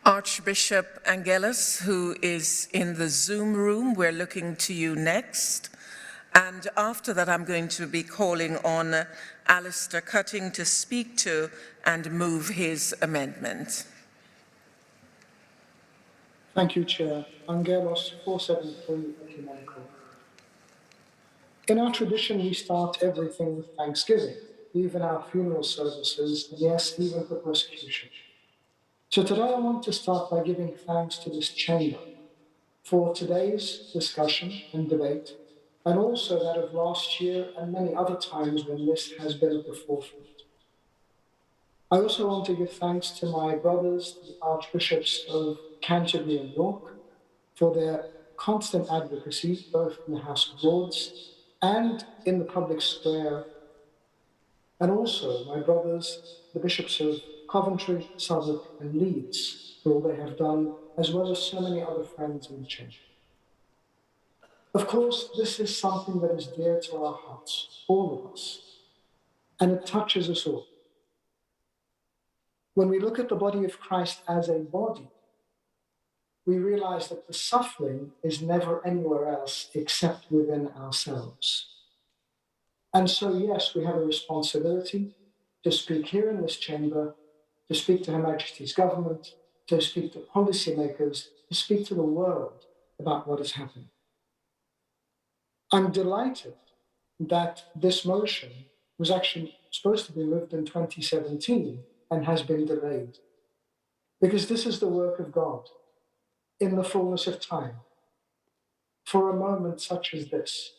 Archbishop Angaelos, who is in the Zoom room, we're looking to you next. And after that, I'm going to be calling on Alistair Cutting to speak to and move his amendment. Thank you, Chair. Angaelos, 473 Ecumenical. In our tradition, we start everything with thanksgiving, even our funeral services, and yes, even for persecution. So today I want to start by giving thanks to this chamber for today's discussion and debate, and also that of last year and many other times when this has been at the forefront. I also want to give thanks to my brothers, the Archbishops of Canterbury and York, for their constant advocacy, both in the House of Lords and in the public square, and also my brothers, the Bishops of Coventry, Southwark, and Leeds, for all they have done, as well as so many other friends in the chamber. Of course, this is something that is dear to our hearts, all of us, and it touches us all. When we look at the body of Christ as a body, we realize that the suffering is never anywhere else except within ourselves. And so, yes, we have a responsibility to speak here in this chamber, to speak to Her Majesty's government, to speak to policymakers, to speak to the world about what is happening. I'm delighted that this motion was actually supposed to be moved in 2017 and has been delayed, because this is the work of God in the fullness of time, for a moment such as this,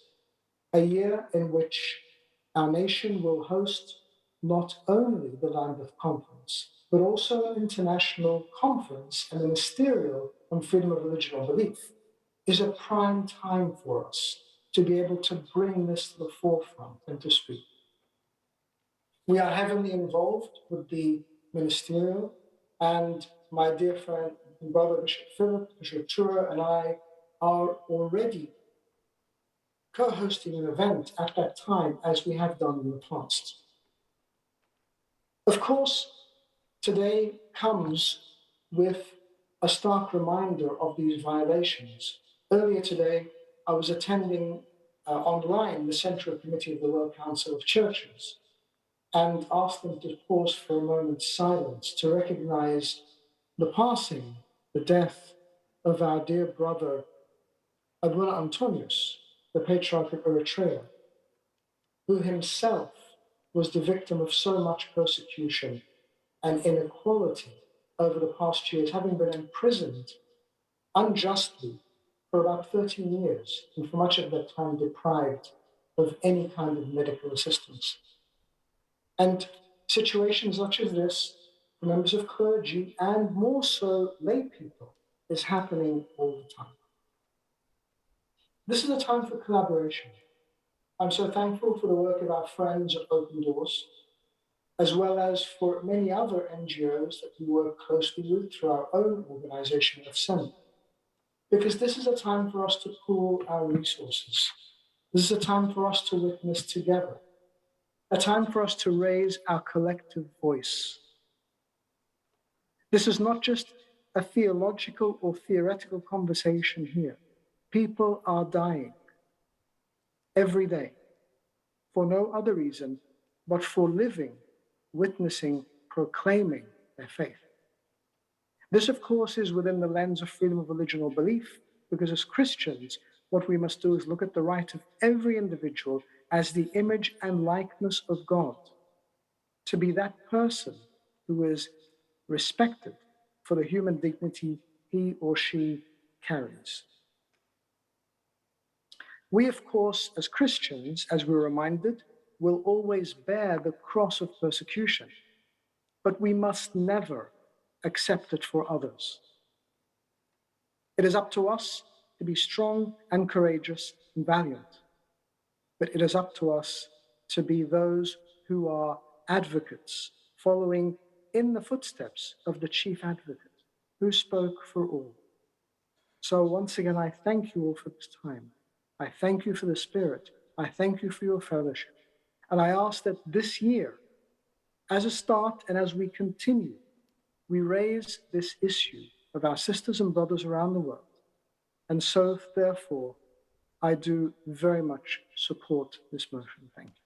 a year in which our nation will host not only the Lambeth Conference, but also an international conference and ministerial on freedom of religion or belief, is a prime time for us to be able to bring this to the forefront and to speak. We are heavily involved with the ministerial, and my dear friend and brother Bishop Philip, Bishop Tura, and I are already co-hosting an event at that time, as we have done in the past. Of course, today comes with a stark reminder of these violations. Earlier today, I was attending online the Central Committee of the World Council of Churches and asked them to pause for a moment's silence to recognize the passing, the death of our dear brother, Abuna Antonius, the Patriarch of Eritrea, who himself was the victim of so much persecution and inequality over the past years, having been imprisoned unjustly for about 13 years, and for much of that time deprived of any kind of medical assistance. And situations such as this, for members of clergy and more so lay people, is happening all the time. This is a time for collaboration. I'm so thankful for the work of our friends at Open Doors, as well as for many other NGOs that we work closely with through our own organization of Synod. Because this is a time for us to pool our resources. This is a time for us to witness together, a time for us to raise our collective voice. This is not just a theological or theoretical conversation here. People are dying every day for no other reason but for living, witnessing, proclaiming their faith. This, of course, is within the lens of freedom of religion or belief, because as Christians, what we must do is look at the right of every individual as the image and likeness of God, to be that person who is respected for the human dignity he or she carries. We, of course, as Christians, as we're reminded, will always bear the cross of persecution, but we must never accept it for others. It is up to us to be strong and courageous and valiant, but it is up to us to be those who are advocates, following in the footsteps of the chief advocate who spoke for all. So once again, I thank you all for this time. I thank you for the Spirit. I thank you for your fellowship. And I ask that this year, as a start and as we continue, we raise this issue of our sisters and brothers around the world. And so, therefore, I do very much support this motion. Thank you.